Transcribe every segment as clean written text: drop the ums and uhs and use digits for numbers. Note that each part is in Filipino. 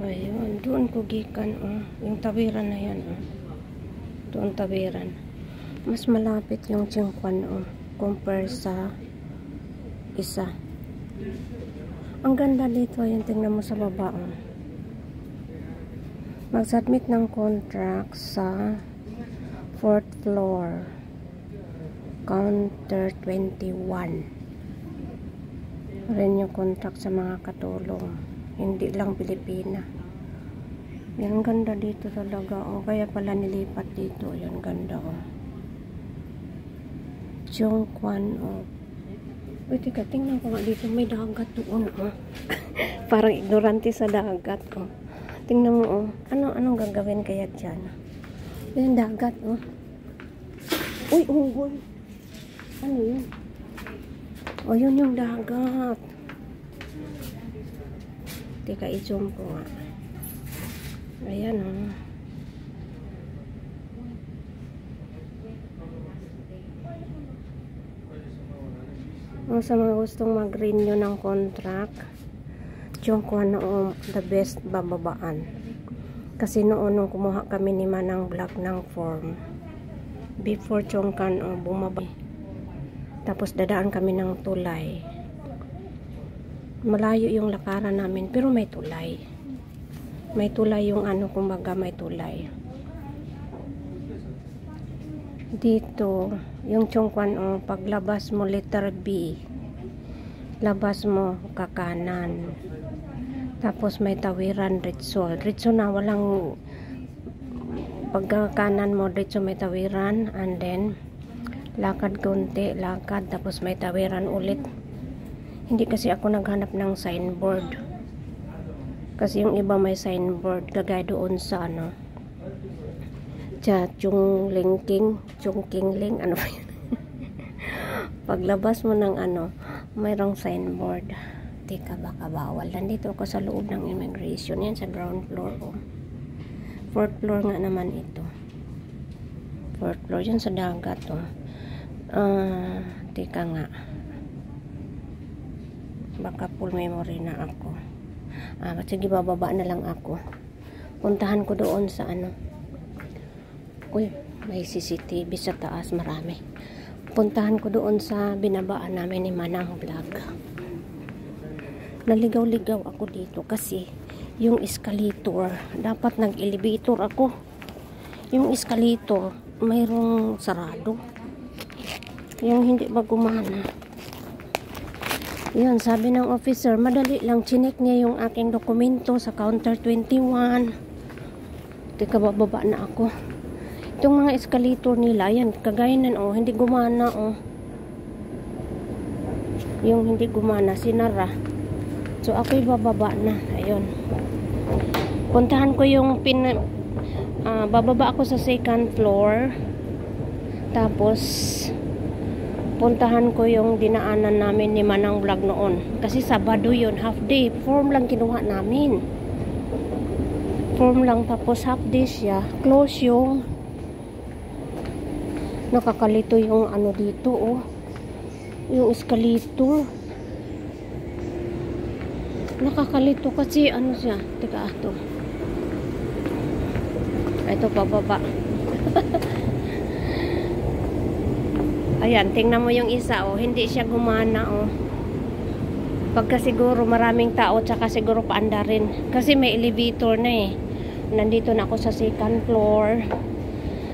Ayun, doon ko gikan, oh. Yung tawiran na yan, oh. Doon tawiran. Mas malapit yung Chingkwan, oh, compare sa isa. Ang ganda dito, yung tingnan mo sa baba, oh. Mag-submit ng contract sa 4th floor. Counter 21. Rin yung contract sa mga katulong. Hindi lang Pilipina. Yan, ganda dito talaga, oh. Kaya pala nilipat dito. Yan, ganda, oh. Chongquan, oh. Uy, tika, tingnan ko nga dito. May dagat doon, oh. Parang ignorante sa dagat, oh. Tingnan mo, oh. Anong gagawin kaya dyan? Yan, dagat, oh. Uy, uy, uy. Ano yun? Oh, yun yung dagat. Tika, i-zoom ko nga. Ayan, oh. Sa mga gustong mag-renew ng contract, Chongquan noong the best bababaan. Kasi noon nung kumuha kami ni Manang Black ng form, before Chongquan, oh, bumaba. Tapos dadaan kami ng tulay. Malayo yung lakaran namin, pero may tulay. May tulay yung ano, kumbaga may tulay. Dito, yung Chongquan, oh, paglabas mo letter B, labas mo kakanan. Tapos may tawiran diretso. Diretso na, walang pagkakanan mo, diretso may tawiran, and then lakad konti, lakad, tapos may tawiran ulit. Hindi kasi ako naghanap ng signboard. Kasi yung iba may signboard, kagaya doon sa ano, Chungkingling, ano ba yun? Paglabas mo ng ano, mayroong signboard. Tika, baka bawal. Nandito ako sa loob ng immigration. Yan sa ground floor, oh. 4th floor nga naman ito. 4th floor, yan sa dagat, oh. Tika nga. Baka full memory na ako. Sige, bababa na lang ako. Puntahan ko doon sa ano. Uy, may CCTV sa taas, marami. Puntahan ko doon sa binabaan namin ni Manang Vlog. Naligaw-ligaw ako dito kasi yung escalator, dapat nag-elevator ako. Yung escalator, mayroong sarado. Yung hindi ba gumana. Yun, sabi ng officer, madali lang, chinek niya yung aking dokumento sa counter 21. Tika, bababa na ako. Itong mga escalator nila, yan, kagaya nan, oh, hindi gumana, oh. Yung hindi gumana, sinara. So, ako'y bababa na. Ayun. Puntahan ko yung bababa ako sa 2nd floor. Tapos, puntahan ko yung dinaanan namin ni Manang Vlog noon. Kasi Sabado yun, half day. Form lang kinuha namin. Form lang, tapos half day siya. Close yung nakakalito yung ano dito, oh. Yung escalator. Nakakalito kasi ano siya. Teka, ito. Ito, pababa. Ayan, tingnan mo yung isa, oh. Hindi siya gumana, oh. Pagka siguro maraming tao, tsaka siguro paanda rin. Kasi may elevator na, eh. Nandito na ako sa 2nd floor.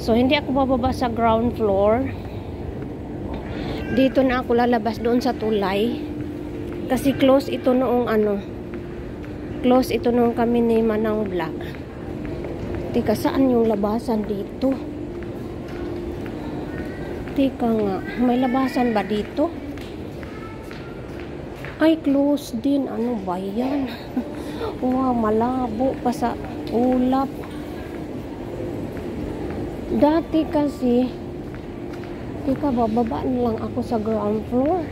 So, hindi ako bababa sa ground floor. Dito na ako lalabas doon sa tulay. Kasi close ito noong ano. Close ito noong kami ni Manang Vlog. Tika, saan yung labasan dito? Tika nga, may labasan ba dito? Ay, close din. Ano ba yan? Wow, malabo pa sa ulap. Dati kasi, tika, bababa na lang ako sa ground floor.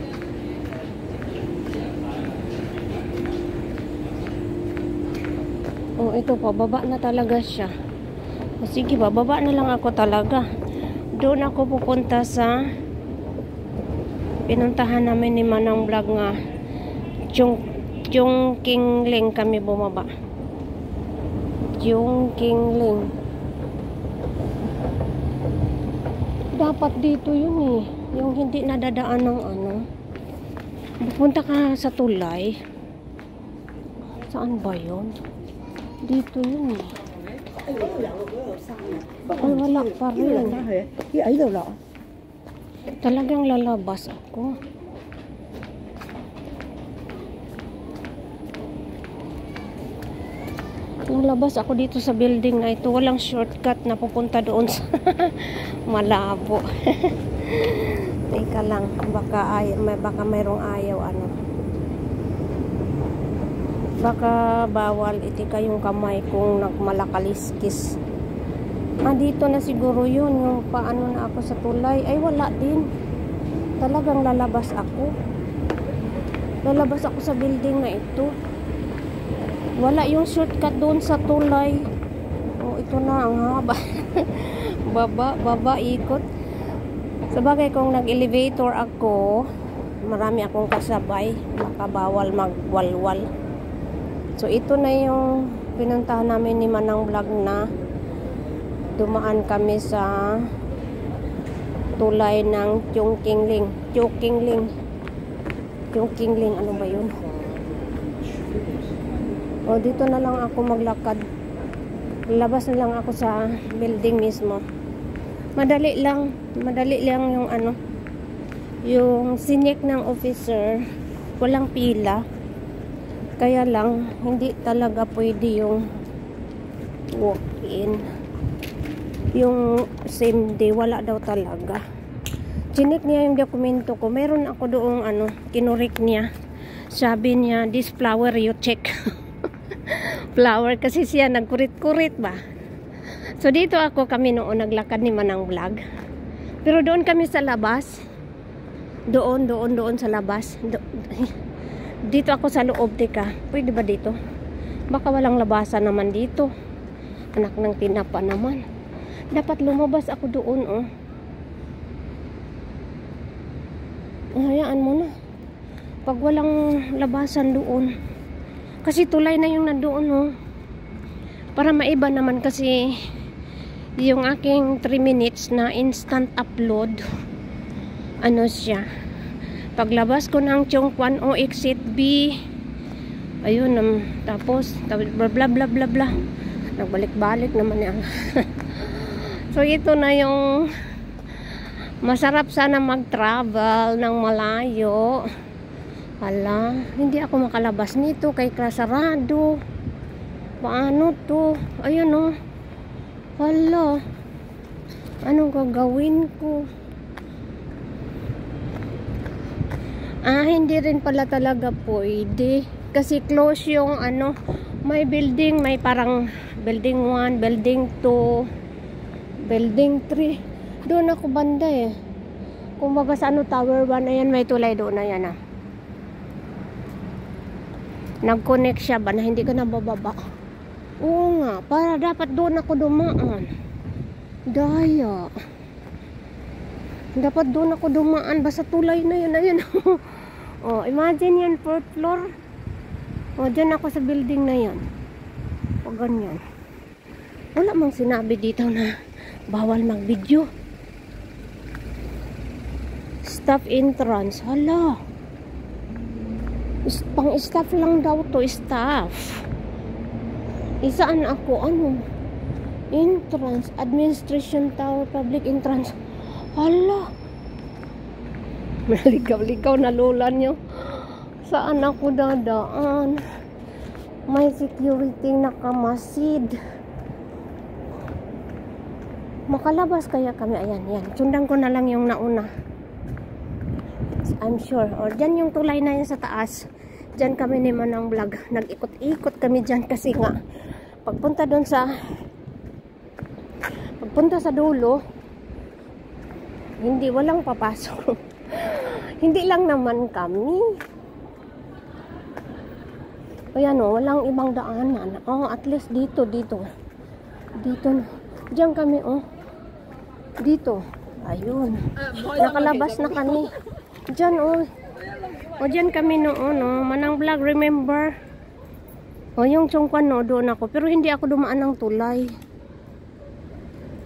Oh, ito, pababa na talaga siya. O, sige, bababa na lang ako talaga. Doon ako pupunta sa pinuntahan namin ni Manang Vlog nga Chungkingling kami bumaba. Chongqingling. Dapat dito yun eh. Yung hindi nadadaan ng ano. Pupunta ka sa tulay. Saan ba yun? Dito yun eh. Ay, wala pa rin. Talagang lalabas ako. Lalabas ako dito sa building na ito. Walang shortcut na pupunta doon sa malabo. Teka lang. Baka mayroong ayaw ano. Baka bawal itika yung kamay kung nagmalakaliskis. Dito na siguro yun. Yung paano na ako sa tulay. Ay, wala din. Talagang lalabas ako. Lalabas ako sa building na ito. Wala yung shortcut doon sa tulay. Oh, ito na ang haba. baba, ikot. Sabagay kung nag-elevator ako, marami akong kasabay. Makabawal magwalwal. So, ito na yung pinuntahan namin ni Manang Vlog na dumaan kami sa tulay ng Chongqingling. Chongqingling, ano ba yun? O, dito na lang ako maglakad. Labas na lang ako sa building mismo. Madali lang yung ano, yung sinek ng officer, walang pila. Kaya lang, hindi talaga pwede yung walk-in. Yung same day, wala daw talaga. Sinek niya yung dokumento ko. Meron ako doong ano, kinurik niya. Sabi niya, this flower you check. Flower kasi siya nagkurit-kurit ba. So dito kami noon naglakad ni Manang Vlog. Pero doon kami sa labas. Doon sa labas. Dito ako sa loob, teka. Pwede ba dito? Baka walang labasan naman dito. Anak ng tinapa naman. Dapat lumabas ako doon, oh. Hayaan mo na. Pag walang labasan doon. Kasi tulay na yung nandoon, oh. Para maiba naman kasi yung aking 3 minutes na instant upload. Ano siya? Paglabas ko ng Chongquan o exit B. Ayun, tapos bla bla bla bla bla. Nagbalik-balik naman yan. So ito na yung masarap sana mag-travel ng malayo. Hala, hindi ako makalabas nito kay sarado. Paano to? Ayun, oh. Hala. Anong gagawin ko? Hindi rin pala talaga pwede. Kasi close yung ano, may building, may parang building 1, building 2, building 3. Doon ako banda eh. Kung baga sa ano, tower 1, ayan, may tulay doon na yan, ah. Nag-connect siya ba na hindi ka nabababa? Oo nga, para dapat doon ako dumaan. Daya. Dapat doon ako dumaan. Basta tulay na yun. Ayun. Oh, imagine yan, 4th floor. Oh, dyan ako sa building na yan. O, ganyan. Wala mang sinabi dito na bawal mag-video. Staff entrance. Hala. Pang-staff lang daw to, staff. Isaan ako, ano? Entrance, administration tower, public entrance. Hala. Maligaw-ligaw na lola nyo. Saan ako dadaan? May security nakamasid. Makalabas kaya kami. Ayan, yan. Sundan ko na lang yung nauna. I'm sure. Or dyan yung tulay na yun sa taas. Dyan kami ni Manang Vlog. Nag-ikot-ikot kami dyan kasi nga pagpunta sa dulo, hindi, walang papasok. Hindi lang naman kami. Ayan, oh, walang ibang daanan. Oh, at least dito. Dito na. Diyan kami, oh. Dito. Ayun. Nakalabas na kami. Diyan, oh. O, diyan kami noon, oh. Manang Vlog, remember? O, yung Chongquan, no, doon ako. Pero hindi ako dumaan ng tulay.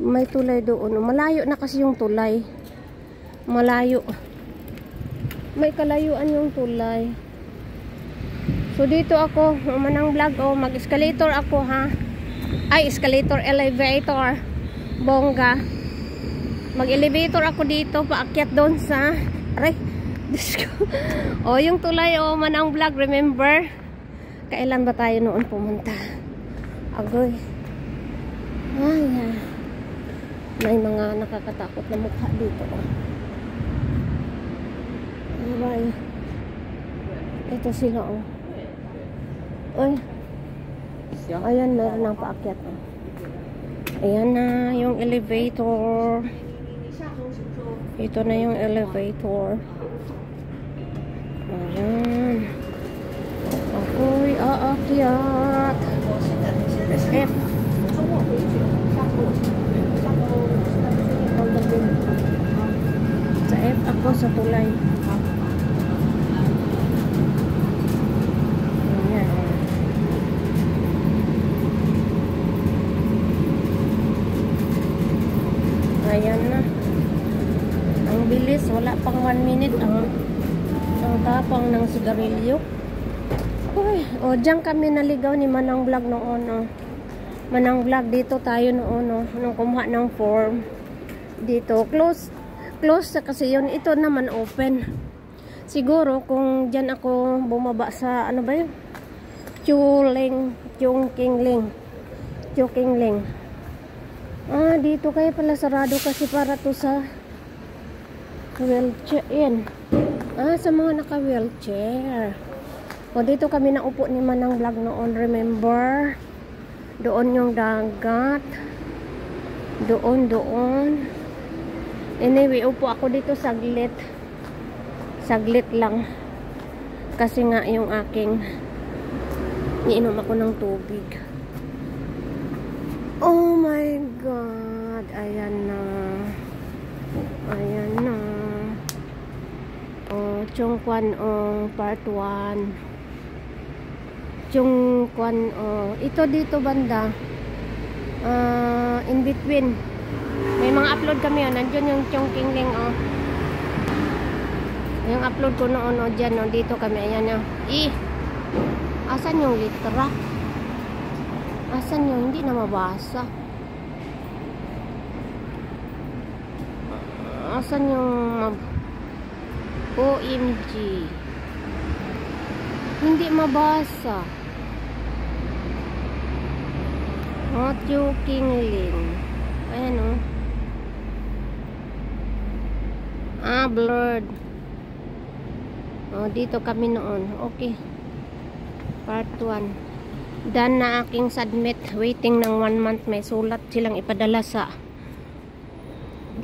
May tulay doon. Malayo na kasi yung tulay. Malayo. May kalayuan yung tulay. So, dito ako. Manang vlog. O, mag-escalator ako, ha. Ay, escalator, elevator. Bongga. Mag-elevator ako dito. Paakyat doon sa... Aray. O, yung tulay. O, Manang vlog. Remember? Kailan ba tayo noon pumunta? Agoy. Ay, may mga nakakatakot na mukha dito. Aray. Ito sila, oh. Uy. Ayan, meron ng paakyat. Oh. Ayan na yung elevator. Ito na yung elevator. Ayan. Ako'y aakyat. F. Sa F ako sa tulay. Ayan. Ayan na. Ang bilis. Wala pang 1 minute ang tapang ng sigarilyo. Uy, o diyan kami naligaw ni Manang Vlog noon, oh. Manang Vlog, dito tayo noon, oh, nung kumuha ng form. Dito, close kasi yun. Ito naman open. Siguro kung diyan ako bumaba sa, ano ba yun? Chungkingling. Ah, dito kaya pala sarado kasi para to sa wheelchair. Yan. Ah, sa mga naka-wheelchair. O, dito kami naupo ni Manang Vlog noon, remember? Doon yung dagat. Doon. Anyway, upo ako dito saglit. Saglit lang. Kasi nga yung aking iinom ako ng tubig. Oh my God. Ayan na. Oh, Chongquan, oh, part 1. Chongquan, oh. Ito dito banda. In between. May mga upload kami, oh. Nandiyon yung Chongqingling, oh. Yung upload ko noon, oh, dyan, oh. Dito kami, ayan, oh. Asan yung litra? Asan yung hindi na mabasa? Asan yung OMG? Hindi mabasa. Chongqingling. Ayan, oh. Blurred. Oh, dito kami noon. Okay. Part 1. Done na aking submit. Waiting ng 1 month. May sulat silang ipadala sa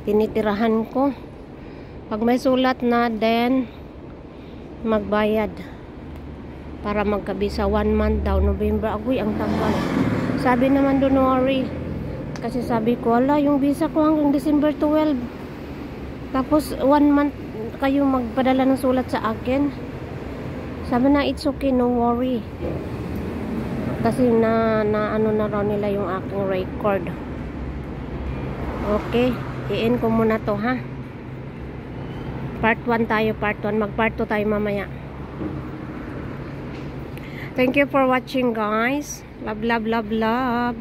tinitirahan ko. Pag may sulat na, then magbayad para magkabisa. 1 month daw, November. Agoy, ang tagal. Sabi naman doon, worry. Kasi sabi ko, ala, yung visa ko hanggang December 12. Tapos 1 month kayo magpadala ng sulat sa akin. Sabi na, it's okay, no worry. Kasi na ano na raw nila yung aking record. Okay, i-end ko muna to, ha. Part 1 tayo, part 1. Mag part 2 tayo mamaya. Thank you for watching, guys. Love.